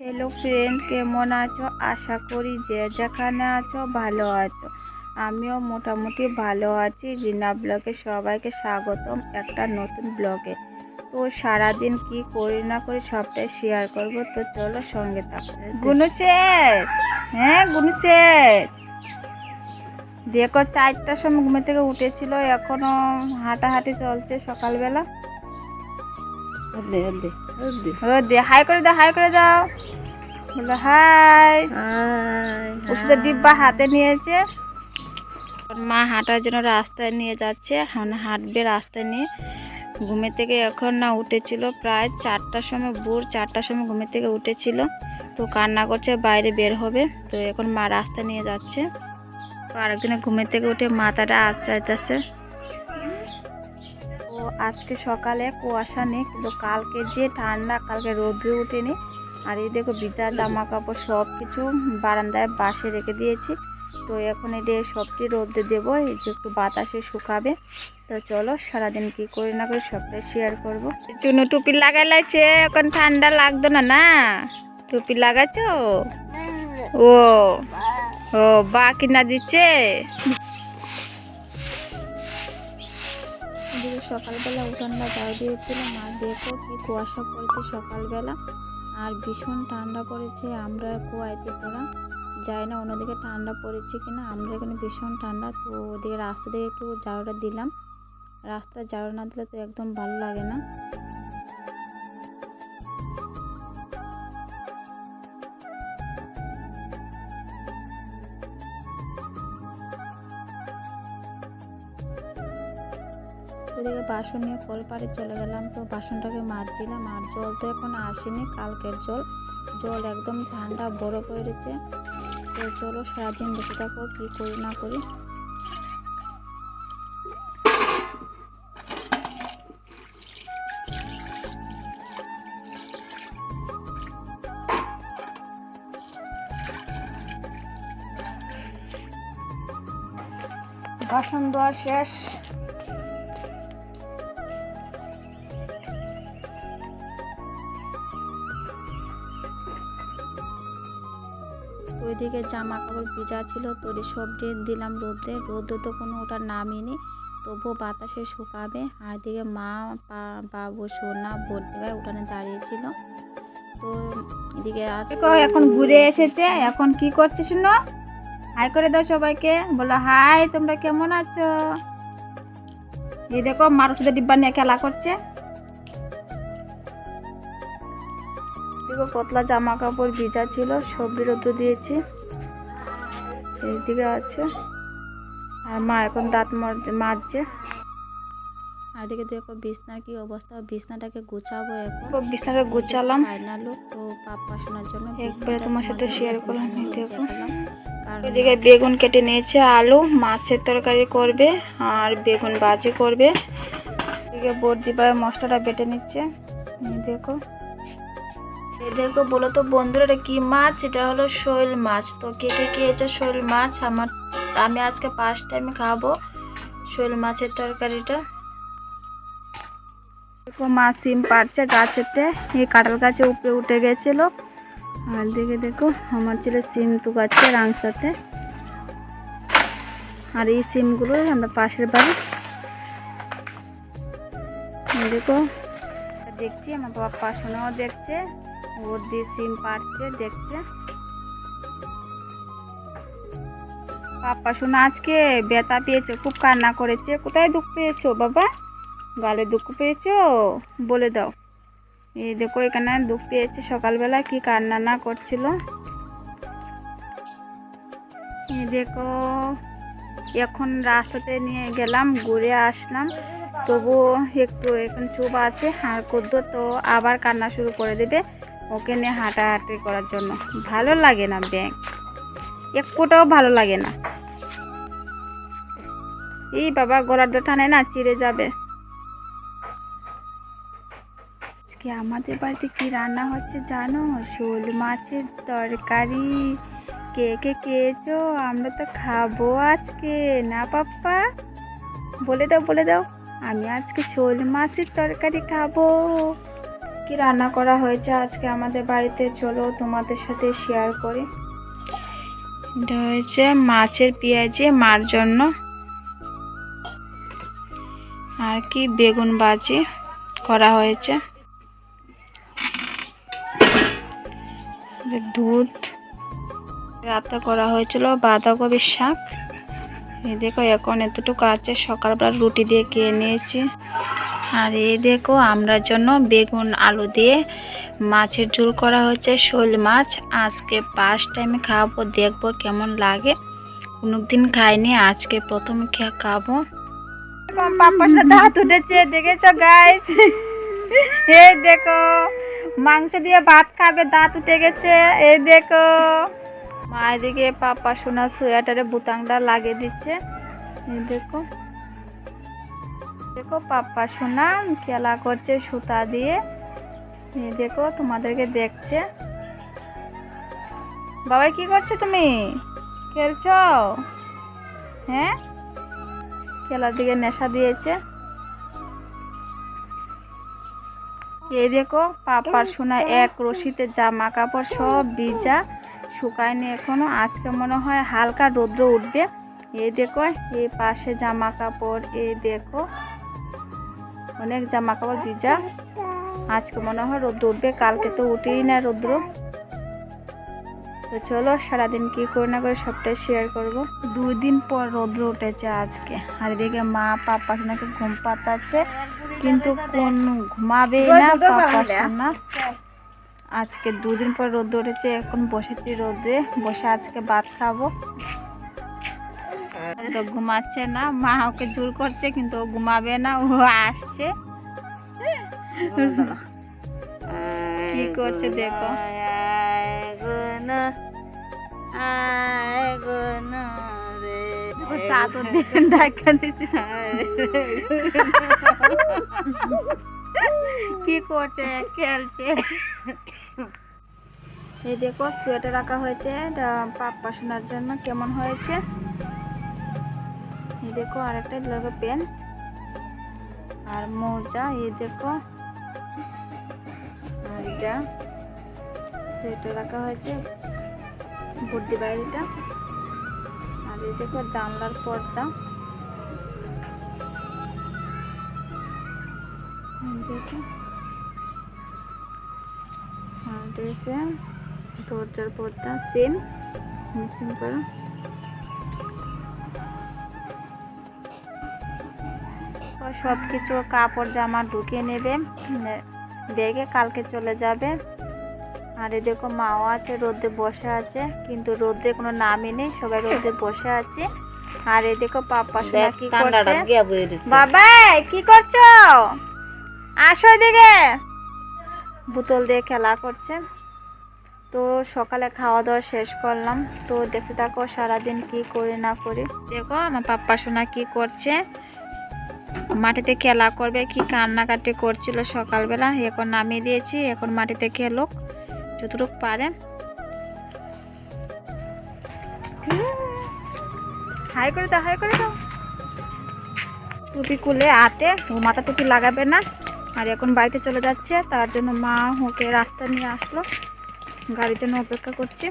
Hello friend, কেমন আছো? আশা করি যে যেখানে আছো ভালো আছো। আমিও মোটামুটি ভালো আছি। জিনা ব্লগে সবাইকে স্বাগতম একটা নতুন ব্লগে। তো সারাদিন কি করি না করি সবটাই শেয়ার করব, তো চলো সঙ্গে থাকো। গুনুচেস, হ্যাঁ গুনুচেস, দেখো 4টার সময় ঘুমে থেকে উঠেছিল, এখনো হাঁটাহাঁটি চলছে সকালবেলা। হাই করে দাও, হাই করে দাও, বলো হাই। ওষুধের ডিব্বা হাতে নিয়েছে, মা হাঁটার জন্য রাস্তায় নিয়ে যাচ্ছে, হাঁটবে রাস্তায় নিয়ে। ঘুমে থেকে এখন না উঠেছিল প্রায় 4টার সময়, ভোর 4টার সময় ঘুমে থেকে উঠেছিল। তো কান্না করছে, বাইরে বের হবে। তো এখন মা রাস্তা নিয়ে যাচ্ছে। তো আরেকদিনে ঘুমে থেকে উঠে মাথাটা আঁচড়াইতেছে। তো আজকে সকালে কুয়াশা নেই, কিন্তু কালকে যে ঠান্ডা, কালকে রোদ্রে উঠেনি। আর এই দেখো ভিজা জামা কাপড় সব কিছু বারান্দায় বাসে রেখে দিয়েছি। তো এখন এটা সবটি রোদে দেবো, এই যে একটু বাতাসে শুকাবে। তো চলো সারাদিন কি করি না করি সবটাই শেয়ার করবো। চুনু টুপি লাগাই লাইছে, এখন ঠান্ডা লাগতো না না? টুপি লাগাইছো? ও ও বা কিনা দিচ্ছে। সকালবেলা উঠানটা ঝাড় দিয়েছিলাম, আর দেখো কি কুয়াশা পড়েছে সকালবেলা, আর ভীষণ ঠান্ডা পড়েছে। আমরা কুয়াইতে পড়া যাই না, অন্যদিকে ঠান্ডা পড়েছে কিনা, আমরা এখানে ভীষণ ঠান্ডা। তো ওদিকে রাস্তা দিয়ে একটু ঝাড়ুটা দিলাম, রাস্তাটা ঝাড়ু না দিলে তো একদম ভালো লাগে না। ওদিকে বাসন নিয়ে কলপাড়ে চলে গেলাম, তো বাসনটাকে মাজছিলাম। আর জল তো এখন আসেনি, কালকের জল একদম ঠান্ডা বরফ হয়ে রয়েছে। তো চলো সারাদিন দেখে থাকো কী করি না করি। বাসন ধোয়া শেষ। ওইদিকে জামা কাপড় ভিজা ছিল, তো সব দিয়ে দিলাম রোদে তো কোনো ওটার নামই নেই, তবুও বাতাসে শুকাবে। আর এদিকে মা বাবু সোনা ভর্তি ভাই উঠানে দাঁড়িয়েছিল। তো এদিকে এখন ঘুরে এসেছে, এখন কি করছে শুনো? হাই করে দাও সবাইকে, বলো হাই, তোমরা কেমন আছো? এই দেখো মার ওষুধের ডিব্বা নিয়ে খেলা করছে। দেখো পতলা জামা কাপড় ভিজা ছিল, সবজি রোদ দিয়েছি। এইদিকে আছে, আর মা এখন দাঁত মাজছে। আর এদিকে দেখো বিছনার কি অবস্থা, বিছনাটাকে গুছাবো এখন। তো বিছনাটা গুছালাম ফাইনাল। তো পাপা শোনার জন্য একবারে তোমার সাথে শেয়ার করলাম। দেখো এদিকে বেগুন কেটে নিয়েছে, আলু মাছের তরকারি করবে, আর বেগুন ভাজি করবে। এদিকে বর্দি ভাই মশলাটা বেটে নিচ্ছে। দেখো দেখো, বলো তো বন্ধুরা এটা কি মাছ? এটা হলো শৈল মাছ। তো কে কে খেয়েছে শৈল মাছ? আমি আজকে ফার্স্ট টাইম খাবো শৈল মাছের তরকারিটা। দেখো মা সিম পাড়ছে গাছেতে, এই কাঁঠাল গাছে উপরে উঠে গেছিল। আর দেখে দেখো আমার ছেলে সিম তুকাচ্ছে রাংসাতে। আর এই সিমগুলো আমরা পাশের বাড়ি দেখো দেখছি, আমার বাবা শোনাও দেখছে, ওর দিয়ে সিম পাড়ছে দেখছে। পাপা শোনা আজকে ব্যথা পেয়েছো, খুব কান্না করেছে। কোথায় দুঃখ পেয়েছো বাবা? গালে দুঃখ পেয়েছো? বলে দাও। এই দেখো এখানে দুঃখ পেয়েছে, সকালবেলা কি কান্না না করছিল। এই দেখো এখন রাস্তাতে নিয়ে গেলাম, ঘুরে আসলাম, তবু একটু এখন চুপ আছে। আর করতো তো আবার কান্না শুরু করে দেবে, ওকে নিয়ে হাঁটাহাঁটি করার জন্য। ভালো লাগে না ব্যাংক, একটুটাও ভালো লাগে না। এই বাবা গলার তো টানে না, চিড়ে যাবে। আজকে আমাদের বাড়িতে কি রান্না হচ্ছে জানো? শোল মাছের তরকারি। কে কে খেয়েছো? আমরা তো খাবো আজকে না পাপ্পা? বলে দাও বলে দাও, আমি আজকে শোল মাছের তরকারি খাবো। কি রান্না করা হয়েছে আজকে আমাদের বাড়িতে, চলো তোমাদের সাথে শেয়ার করি। এটা হয়েছে মাছের পেঁয়াজি মার জন্য, আর কি বেগুন ভাজি করা হয়েছে, দুধ রাতে করা হয়েছিল, বাঁধাকপির শাক। এই দেখো এখন এতটুকু আছে, সকালবেলা রুটি দিয়ে খেয়ে নিয়েছি। আর এই দেখো আমরার জন্য বেগুন আলু দিয়ে মাছের ঝোল করা হয়েছে, শোল মাছ। আজকে ফার্স্ট টাইমে খাবো, দেখবো কেমন লাগে, কোনোদিন খাইনি, আজকে প্রথম খাবো। পাপার দাঁত উঠেছে, দেখেছো গাইস? এই দেখো মাংস দিয়ে ভাত খাবে, দাঁত উঠে গেছে। এই দেখো মা এদিকে পাপা সোনা সোয়েটারে বুতামটা লাগিয়ে দিচ্ছে। এই দেখো দেখো পাপা সোনা খেলা করছে সুতা দিয়ে। এই দেখো তোমাদেরকে দেখছে। বাবা কি করছো তুমি? খেলছো? হ্যাঁ, খেলার দিকে নেশা দিয়েছে। এই দেখো পাপার সোনা এক রশিতে জামা কাপড় সব ভিজা, শুকায়নি এখনো, আজকে মনে হয় হালকা রৌদ্র উঠবে। এই দেখো এই পাশে জামা কাপড়, এই দেখো অনেক জামা কাপড় ভিজা, আজকে মনে হয় রৌদ্র উঠবে, কালকে তো উঠেই না রৌদ্র। তো চলো সারাদিন কি করে না করে সবটাই শেয়ার করব। 2 দিন পর রৌদ্র উঠেছে আজকে। আর এদিকে মা পাপা সোনাকে ঘুম পাতাচ্ছে, কিন্তু কোন ঘুমাবে না পাপা সোনা। আজকে 2 দিন পর রৌদ্র উঠেছে, এখন বসেছি রোদে, বসে আজকে ভাত খাবো। তো ঘুমাচ্ছে না, মা ওকে জোর করছে, কিন্তু ও ঘুমাবে না, ও আসছে। কি করছে দেখো। চাদর দিয়ে ঢাকা দিছে। কি করছে, খেলছে। এই দেখো সোয়েটার রাখা হয়েছে পাপ্পা সোনার জন্য, কেমন হয়েছে। এই দেখো আরেকটা লাগবে প্যান্ট আর মোজা। এই দেখো আর এটা সোয়েটার রাখা হয়েছে, বুদ্ধি বাইরেটা। আর এই দেখো জানলার পর্দা। দেখো আর ড্রেসে দরজার পর্দা সেম মিক্সিং করা। সব কিছু কাপড় জামা ঢুকিয়ে নেবে ব্যাগে, কালকে চলে যাবে। আর এই দেখো মাও আছে, রোদে বসে আছে, কিন্তু রোদে কোনো নামই নেই, সবাই রোদে বসে আছে। আর এই দেখো পাপা সোনা কি করছে। বাবা কি করছো? আসো এদিকে। বোতল দিয়ে খেলা করছে। তো সকালে খাওয়া দাওয়া শেষ করলাম, তো দেখতে থাকো সারাদিন কি করি না করি। দেখো আমার পাপ্পা সোনা কি করছে, মাটিতে খেলা করবে, কি কান্নাকাটি করছিল সকালবেলা, এখন নামিয়ে দিয়েছি, এখন মাটিতে খেলুক যতটুকু পারে। হাই করে দাও, হাই করে দাও। টুপি খুলে আতে, ও মাথা টুপি লাগাবে না। আর এখন বাড়িতে চলে যাচ্ছে, তার জন্য মা ওকে রাস্তা নিয়ে আসলো, গাড়ির জন্য অপেক্ষা করছি।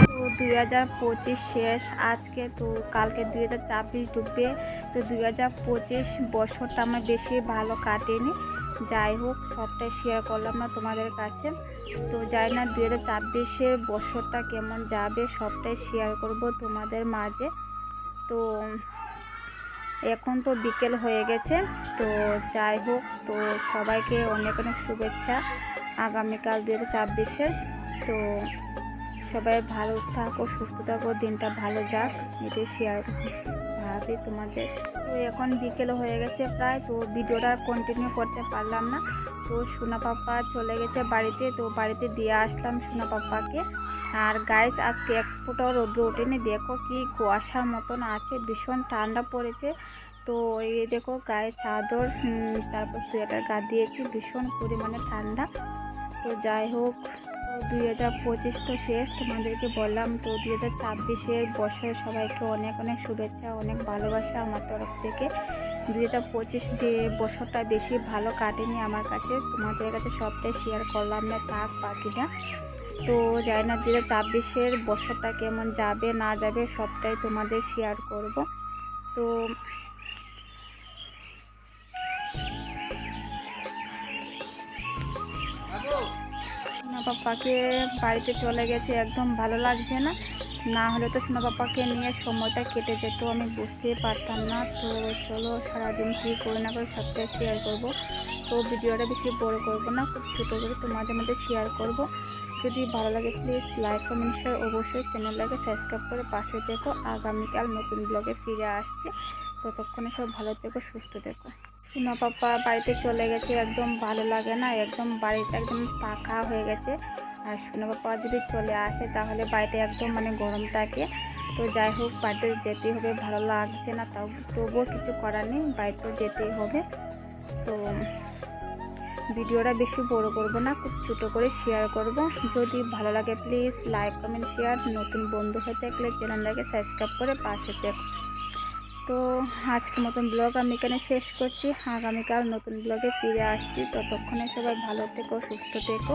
তো 2025 শেষ আজকে, তো কালকে 2026 ঢুকবে। তো 2025 বছরটা আমার বেশি ভালো কাটেনি, যাই হোক সবটাই শেয়ার করলাম না তোমাদের কাছে। তো জানি না 2026 বছরটা কেমন যাবে, সবটাই শেয়ার করব তোমাদের মাঝে। তো এখন তো বিকেল হয়ে গেছে, তো যাই হোক, তো সবাইকে অনেক অনেক শুভেচ্ছা আগামীকাল 2026-এর। তো সবাই ভালো থাকো, সুস্থ থাকো, দিনটা ভালো যাক, এটাই শেয়ার ভাবি তোমাদের। তো এখন বিকেল হয়ে গেছে প্রায়, তো ভিডিওটা কন্টিনিউ করতে পারলাম না। তো সোনা পাপা চলে গেছে বাড়িতে, তো বাড়িতে দিয়ে আসলাম সোনা পাপাকে। আর গাইস আজকে এক ফোঁটাও রৌদ্র ওঠেনি, দেখো কি কুয়াশার মতন আছে, ভীষণ ঠান্ডা পড়েছে। তো এই দেখো গায়ে চাদর তারপর সোয়েটার গা দিয়েছি, ভীষণ পরিমাণে ঠান্ডা। তো যাই হোক 2025 তো শেষ, তোমাদেরকে বললাম তো 2026-এর বছর সবাইকে অনেক অনেক শুভেচ্ছা, অনেক ভালোবাসা আমার তরফ থেকে। 2025 দিয়ে বছরটা বেশি ভালো কাটেনি আমার কাছে, তোমাদের কাছে সবটাই শেয়ার করলাম না থাক বাকি না। তো জানি না 2026-এর বছরটা কেমন যাবে না যাবে সবটাই তোমাদের শেয়ার করব। তো সোনা পাপাকে বাড়িতে চলে গেছে, একদম ভালো লাগছে না, না হলে তো সোনা পাপাকে নিয়ে সময়টা কেটে যেত, আমি বুঝতেই পারতাম না। তো চলো সারাদিন কী করে না করে সবটাই শেয়ার করব। তো ভিডিওটা বেশি বড় করব না, খুব ছোটো করে তোমাদের মধ্যে শেয়ার করব। যদি ভালো লাগে প্লিজ লাইক কমেন্ট শেয়ার, অবশ্যই চ্যানেলটাকে সাবস্ক্রাইব করে পাশে থেকো। আগামীকাল নতুন ব্লগে ফিরে আসছে, ততক্ষণে সব ভালো থেকো, সুস্থ থেকো। সোনা পাপা বাড়িতে চলে গেছে, একদম ভালো লাগে না, একদম বাড়িটা একদম ফাঁকা হয়ে গেছে। আর সোনা পাপা যদি চলে আসে তাহলে বাড়িতে একদম মানে গরম থাকে। তো যাই হোক বাড়িতে যেতেই হবে, ভালো লাগছে না, তবুও কিছু করার নেই, বাড়িতে যেতেই হবে। তো ভিডিওটা বেশি বড় করব না, খুব ছোটো করে শেয়ার করব। যদি ভালো লাগে প্লিজ লাইক কমেন্ট শেয়ার, নতুন বন্ধু হয়ে থাকলে চ্যানেলটাকে সাবস্ক্রাইব করে পাশে থেকো। তো আজকের মতন ব্লগ আমি এখানে শেষ করছি, আগামীকাল নতুন ব্লগে ফিরে আসছি, ততক্ষণে সবাই ভালো থেকো, সুস্থ থেকো।